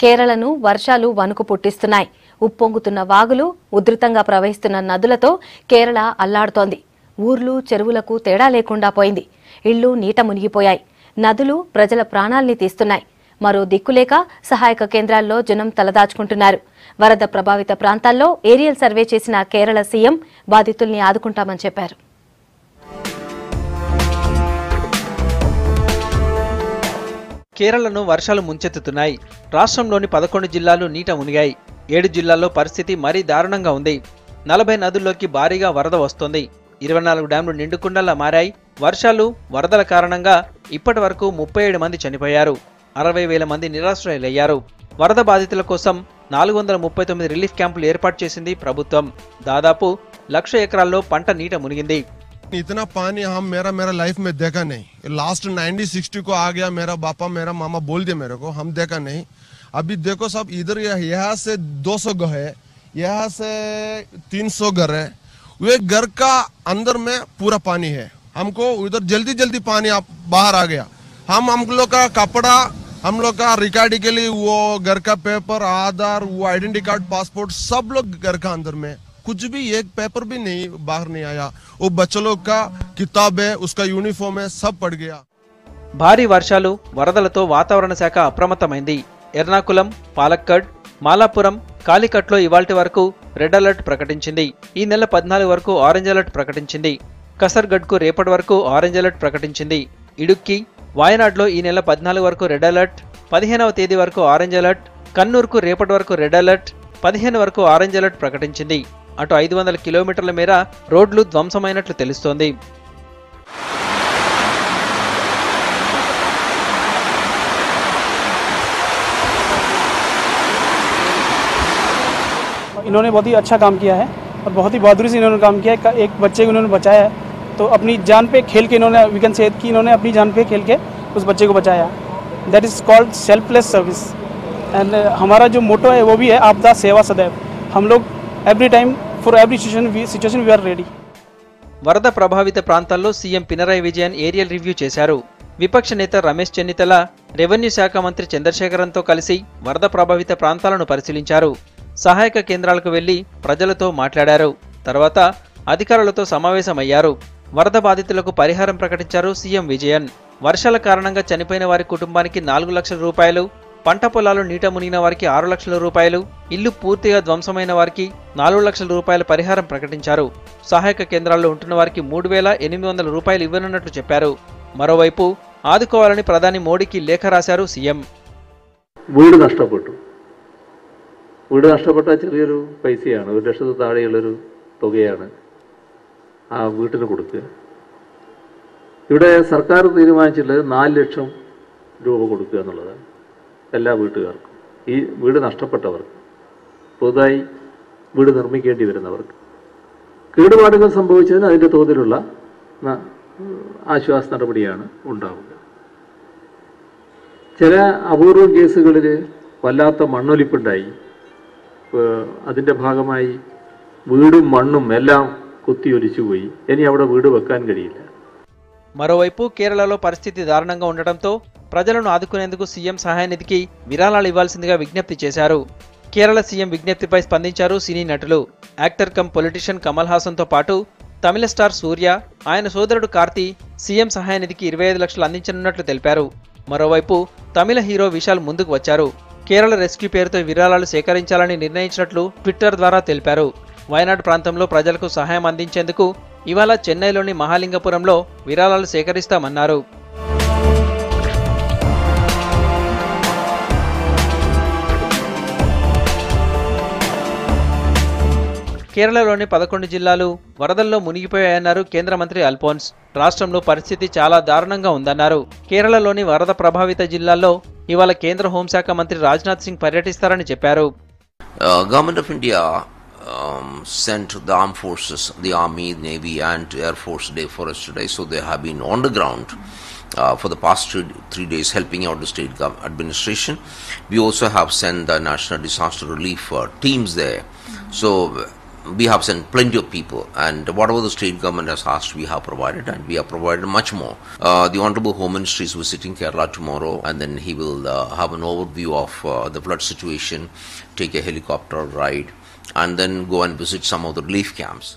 కేరళను వర్షాలు వణుకు పుట్టిస్తున్నాయి. ఉప్పొంగుతున్న వాగులు, ఉధృతంగా ప్రవహిస్తున్న నదులతో కేరళ అల్లాడుతోంది. ఊర్లు, చెరువులకు తేడా లేకుండా పోయింది. ఇళ్లు నీట మునిగిపోయాయి. నదులు ప్రజల ప్రాణాల్ని తీస్తున్నాయి. మరో దిక్కులేక సహాయక కేంద్రాల్లో జనం తలదాచుకుంటున్నారు. వరద ప్రభావిత ప్రాంతాల్లో ఏరియల్ సర్వే చేసిన కేరళ సీఎం బాధితుల్ని ఆదుకుంటామని చెప్పారు. కేరళను వర్షాలు ముంచెత్తుతున్నాయి. రాష్ట్రంలోని 11 జిల్లాలు నీట మునిగాయి. 7 జిల్లాల్లో పరిస్థితి మరీ దారుణంగా ఉంది. 40 నదుల్లోకి భారీగా వరద వస్తోంది. 24 డ్యాంలు నిండుకుండలా మారాయి. వర్షాలు, వరదల కారణంగా ఇప్పటి వరకు 37 మంది చనిపోయారు. 60,000 మంది నిరాశ్రయులయ్యారు. వరద బాధితుల కోసం 439 రిలీఫ్ క్యాంపులు ఏర్పాటు చేసింది ప్రభుత్వం. దాదాపు 1,00,000 ఎకరాల్లో పంట నీట మునిగింది. इतना पानी हम मेरा लाइफ में देखा नहीं. लास्ट 90-60 को आ गया. मेरा बापा मेरा मामा बोल दिया मेरे को, हम देखा नहीं. अभी देखो सब इधर यहाँ से 200 घर है, यहाँ से 300 घर है. वे घर का अंदर में पूरा पानी है. हमको उधर जल्दी पानी बाहर आ गया. हम लोग का कपड़ा, हम लोग का रिकॉर्डिंग के लिए वो घर का पेपर, आधार, वो आइडेंटिटी कार्ड, पासपोर्ट सब लोग घर का अंदर में. कुछ भी एक पेपर भी नहीं बाहर नहीं आया. वो बच्चों लोग का किताब है, उसका यूनिफॉर्म है, सब पड़ गया. భారీ వర్షాలు, వరదలతో వాతావరణ శాఖ అప్రమత్తమైంది. ఎర్నాకులం, పాలక్కడ్, మాలాపురం, కాలికట్లో ఇవాల్టి వరకు రెడ్ అలర్ట్ ప్రకటించింది. ఈ నెల 14 వరకు ఆరెంజ్ అలర్ట్ ప్రకటించింది. కసర్గఢ్కు రేపటి వరకు ఆరెంజ్ అలర్ట్ ప్రకటించింది. ఇడుక్కి, వాయనాడ్లో ఈ నెల 14 వరకు రెడ్ అలర్ట్, 15వ తేదీ వరకు ఆరెంజ్ అలర్ట్, కన్నూర్కు రేపటి వరకు రెడ్ అలర్ట్, 15 వరకు ఆరెంజ్ అలర్ట్ ప్రకటించింది. అటు 500 కిలోమీటర్ల మేర రోడ్లు ధ్వంసమైనట్లు తెలుస్తోంది. इन्होंने बहुत ही अच्छा काम किया है और बहुत ही बहादुरी से इन्होंने काम किया है. एक बच्चे को इन्होंने बचाया है, तो अपनी जान पे खेल के इन्होंने वी कैन से कि इन्होंने अपनी जान पे खेल के उस बच्चे को बचाया. That is called selfless service. And हमारा जो मोटो है वो भी है आपदा सेवा सदैव. हम लोग every time for every situation we are ready. వరద ప్రభావిత ప్రాంతాల్లో CM Pinarayi Vijayan aerial review చేశారు. విపక్ష నేత రమేష్ చెన్నితల రెవెన్యూ శాఖ మంత్రి చంద్రశేఖరన్తో కలిసి వరద ప్రభావిత ప్రాంతాలను పరిశీలించారు. సహాయక కేంద్రాలకు వెళ్లి ప్రజలతో మాట్లాడారు. తర్వాత అధికారులతో సమావేశమయ్యారు. వరద బాధితులకు పరిహారం ప్రకటించారు సీఎం విజయన్. వర్షాల కారణంగా చనిపోయిన వారి కుటుంబానికి 4 లక్షల రూపాయలు, పంట పొలాలు నీట మునిగిన వారికి 6 లక్షల రూపాయలు, ఇల్లు పూర్తిగా ధ్వంసమైన వారికి 4 లక్షల రూపాయల పరిహారం ప్రకటించారు. సహాయక కేంద్రాల్లో ఉంటున్న వారికి 3,800 రూపాయలు ఇవ్వనున్నట్లు చెప్పారు. మరోవైపు ఆదుకోవాలని ప్రధాని మోడీకి లేఖ రాశారు సీఎం. വീട് നഷ്ടപ്പെട്ട ചെറിയൊരു പൈസയാണ്, 1 ലക്ഷത്തിൽ താഴെയുള്ളൊരു തുകയാണ് ആ വീട്ടിന് കൊടുക്കുക. ഇവിടെ സർക്കാർ തീരുമാനിച്ചിട്ടുള്ളത് 4 ലക്ഷം രൂപ കൊടുക്കുക എന്നുള്ളതാണ് എല്ലാ വീട്ടുകാർക്കും. ഈ വീട് നഷ്ടപ്പെട്ടവർക്ക്, പുതുതായി വീട് നിർമ്മിക്കേണ്ടി വരുന്നവർക്ക്, കേടുപാടുകൾ സംഭവിച്ചതിന് അതിൻ്റെ തോതിലുള്ള ആശ്വാസ നടപടിയാണ് ഉണ്ടാവുക. ചില അപൂർവ കേസുകളിൽ വല്ലാത്ത മണ്ണൊലിപ്പുണ്ടായി. അതിൻ്റെ ഭാഗമായി വീടും മണ്ണും എല്ലാം కుత్తిొలిచిపోయి ఇని അവിടെ వీడు వెక్కాన్ గడియల. మరోవైపు కేరళలో పరిస్థితి దారుణంగా ఉండటంతో ప్రజలను ఆదుకునేందుకు సీఎం సహాయ నిధికి విరాళాలు ఇవ్వాల్సిందిగా విజ్ఞప్తి చేశారు. కేరళ సీఎం విజ్ఞప్తిపై స్పందించారు సినీ నటులు. యాక్టర్ కమ్ పొలిటీషియన్ కమల్ హాసన్తో పాటు తమిళ స్టార్ సూర్య, ఆయన సోదరుడు కార్తీ సీఎం సహాయ నిధికి 25 లక్షలు అందించనున్నట్లు తెలిపారు. మరోవైపు తమిళ హీరో విశాల్ ముందుకు వచ్చారు. కేరళ రెస్క్యూ పేరుతో విరాళాలు సేకరించాలని నిర్ణయించినట్లు ట్విట్టర్ ద్వారా తెలిపారు. వయనాడ్ ప్రాంతంలో ప్రజలకు సహాయం అందించేందుకు ఇవాళ చెన్నైలోని మహాలింగపురంలో విరాళాలు సేకరిస్తామన్నారు. కేరళలోని 11 జిల్లాలు వరదల్లో మునిగిపోయాయన్నారు కేంద్ర మంత్రి అల్ఫోన్స్. రాష్ట్రంలో పరిస్థితి చాలా దారుణంగా ఉందన్నారు. కేరళలోని వరద ప్రభావిత జిల్లాల్లో ఇవాళ కేంద్ర హోంశాఖ మంత్రి రాజ్నాథ్ సింగ్ పర్యటిస్తారని చెప్పారు. Government of India sent the armed forces, the army, navy and air force day for us today, so they have been on the ground for the past 3 days helping out the state administration. We also have sent the national disaster relief teams there. So we have sent plenty of people, and whatever the state government has asked, we have provided, and we have provided much more. The Honorable Home Minister is visiting Kerala tomorrow, and then he will have an overview of the flood situation, take a helicopter ride, and then go and visit some of the relief camps.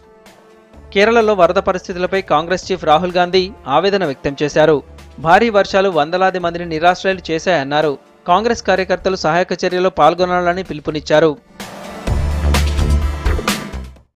కేరళలో వరద పరిస్థితులపై Congress chief Rahul Gandhi ఆవేదన వ్యక్తం చేశారు. భారీ వర్షాలు వందలాది మందిని నిరాశ్రయాలు చేశాయన్నారు. కాంగ్రెస్ కార్యకర్తలు సహాయక చర్యలో పాల్గొనాలని పిలుపునిచ్చారు.